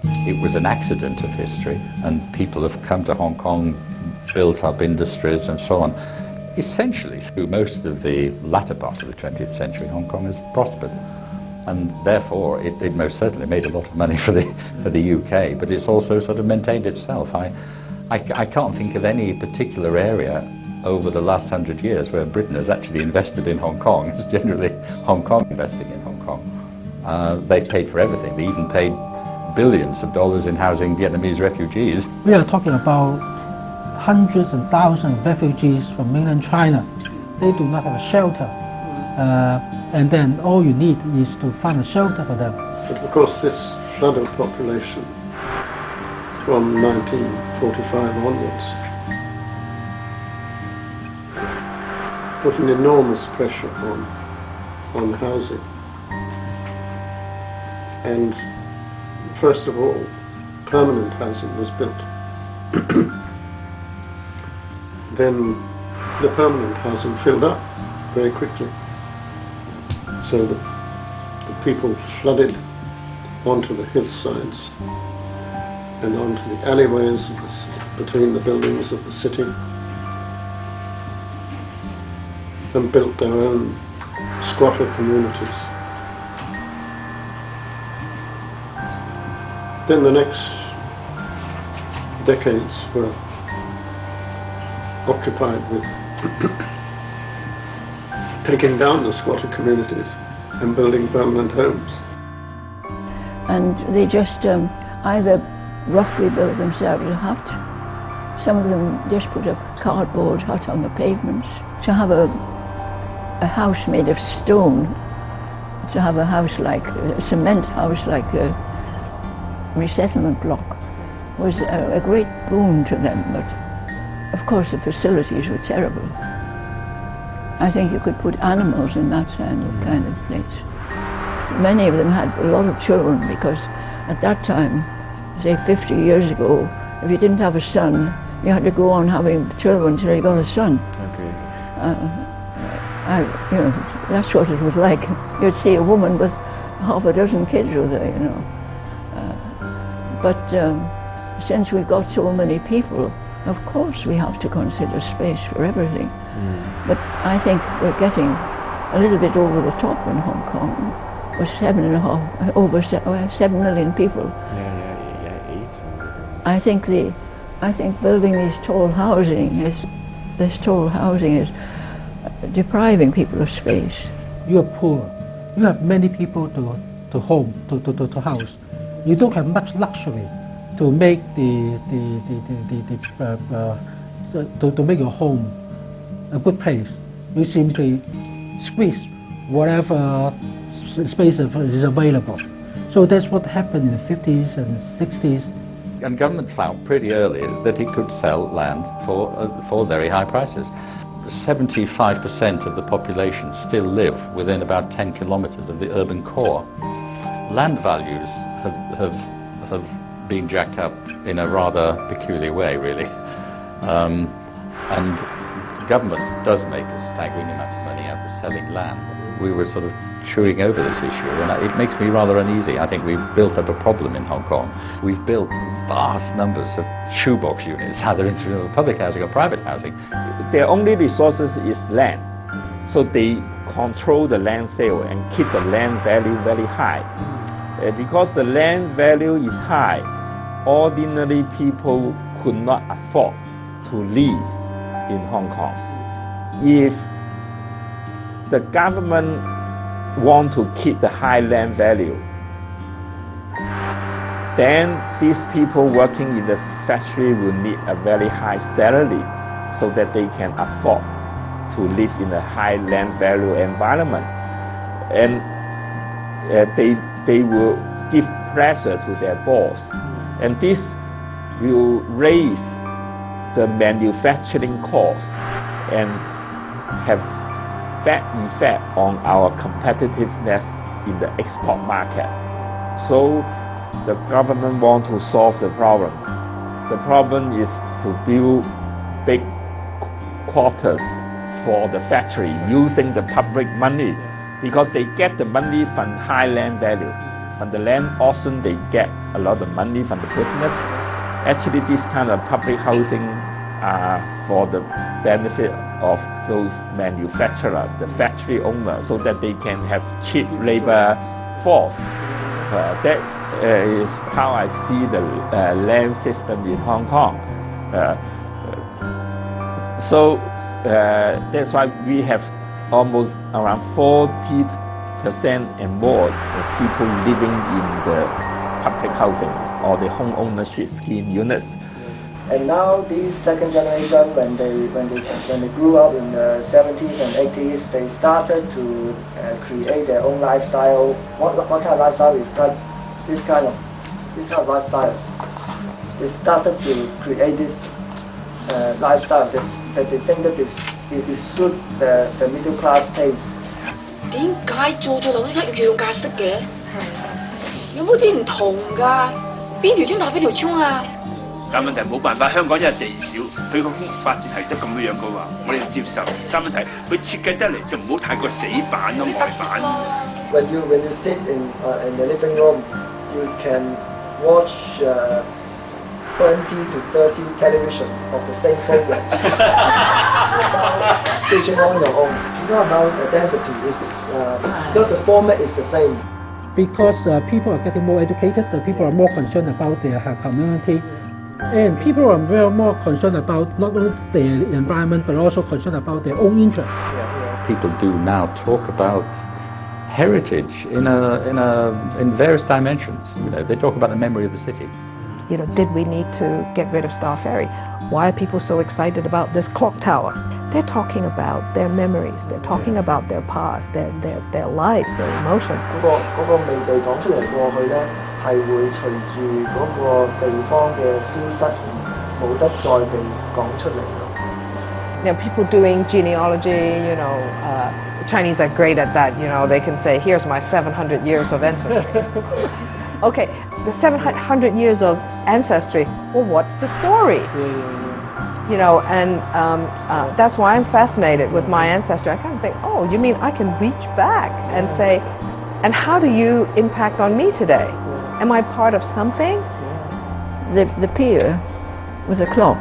it was an accident of history, and people have come to Hong Kong, built up industries and so on. Essentially, through most of the latter part of the 20th century, Hong Kong has prospered. And therefore, it most certainly made a lot of money for the UK, but it's also sort of maintained itself. I can't think of any particular area over the last 100 years where Britain has actually invested in Hong Kong. It's generally Hong Kong investing in Hong Kong. They paid for everything. They even paid billions of dollars in housing Vietnamese refugees. We are talking about hundreds and thousands of refugees from mainland China. They do not have a shelter. And then all you need is to find a shelter for them. But of course this flood of population from 1945 onwards put an enormous pressure on housing. And first of all, permanent housing was built. Then the permanent housing filled up very quickly. So the people flooded onto the hillsides and onto the alleyways between the buildings of the city and built their own squatter communities. Then the next decades were occupied with taking down the squatter communities and building permanent homes. And they just either roughly built themselves a hut. Some of them just put a cardboard hut on the pavements. To have a house made of stone, to have a house like a cement house like a resettlement block was a great boon to them, but of course the facilities were terrible. I think you could put animals in that kind of place. Many of them had a lot of children because at that time, say 50 years ago, if you didn't have a son, you had to go on having children until you got a son. Okay. That's what it was like. You'd see a woman with half a dozen kids with her, you know. But since we've got so many people, of course we have to consider space for everything. But I think we're getting a little bit over the top in Hong Kong. With 7 million people. I think building this tall housing is depriving people of space. You are poor. You have many people to house. You don't have much luxury to make to make your home a good place. You simply squeeze whatever space is available. So that's what happened in the 50s and 60s. And government found pretty early that it could sell land for very high prices. 75% of the population still live within about 10 kilometers of the urban core. Land values have been jacked up in a rather peculiar way, really. And government does make a staggering amount of money out of selling land. We were sort of chewing over this issue, and it makes me rather uneasy. I think we've built up a problem in Hong Kong. We've built vast numbers of shoebox units, either in public housing or private housing. Their only resources is land, so they control the land sale and keep the land value very high. Because the land value is high, ordinary people could not afford to live in Hong Kong. If the government want to keep the high land value, then these people working in the factory will need a very high salary so that they can afford to live in a high land value environment. And they will give pressure to their boss. And this will raise the manufacturing costs and have bad effect on our competitiveness in the export market. So the government wants to solve the problem. The problem is to build big quarters for the factory using the public money, because they get the money from high land value. on the land auction, they get a lot of money from the business. Actually, this kind of public housing are for the benefit of those manufacturers, the factory owners, so that they can have cheap labor force. That is how I see the land system in Hong Kong. So that's why we have almost around 40% and more of people living in the public housing or the home ownership scheme units. And now these second generation, when they grew up in the 70s and 80s, they started to create their own lifestyle. What kind of lifestyle is that? This kind of lifestyle. They started to create this lifestyle that they think that it suits the middle class taste. 點解做落呢一樣格式嘅？有冇啲唔同㗎？邊條村打邊條村啊？但問題冇辦法，香港因為地少，佢個發展係得咁樣嘅話，我哋就接受。但問題佢設計得嚟就唔好太過死板咯，呆板。When you sit in the living room, you can watch 20 to 30 television of the same program. Switching on your own. It's not about the density. Because the format is the same. Because people are getting more educated, people are more concerned about their community. And people are very more concerned about not only the environment but also concerned about their own interests. People do now talk about heritage in various dimensions. You know, they talk about the memory of the city. You know, did we need to get rid of Star Ferry? Why are people so excited about this clock tower? They're talking about their memories. They're talking about their past, their lives, their emotions. 嗰個未被講出嚟過去咧，係會隨住嗰個地方嘅消失而冇得再被講出嚟咯。You know, people doing genealogy, you know, the Chinese are great at that. You know, they can say, here's my 700 years of ancestry. Okay, the 700 years of ancestry, well, what's the story? You know, and that's why I'm fascinated with my ancestry. I kind of think, oh, you mean I can reach back and say, and how do you impact on me today? Am I part of something? The pier with the clock.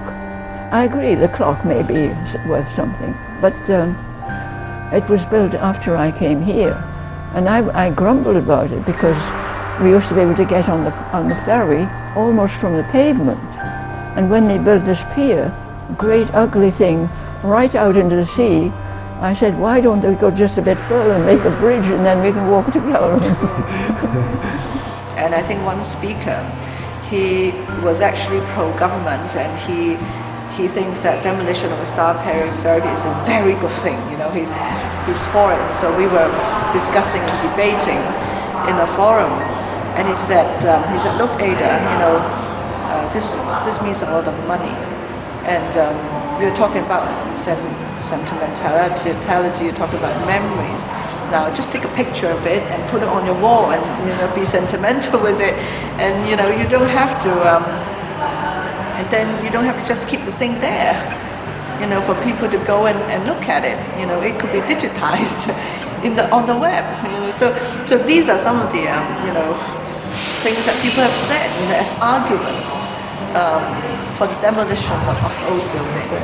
I agree the clock may be worth something, but it was built after I came here, and I grumbled about it because we used to be able to get on the ferry almost from the pavement, and when they built this pier, great ugly thing right out into the sea, I said, why don't they go just a bit further and make a bridge and then we can walk together? And I think one speaker, he was actually pro-government, and he thinks that demolition of a Star Ferry is a very good thing. You know, he's for it. So we were discussing and debating in a forum, and he said, look, Ada, you know, this means a lot of money, and we were talking about sentimentality. You talk about memories. Now, just take a picture of it and put it on your wall, and you know, be sentimental with it, and you know, you don't have to. And then you don't have to just keep the thing there, you know, for people to go and look at it. You know, it could be digitized on the web. You know, so these are some of the you know, things that people have said, you know, as arguments for the demolition of old buildings.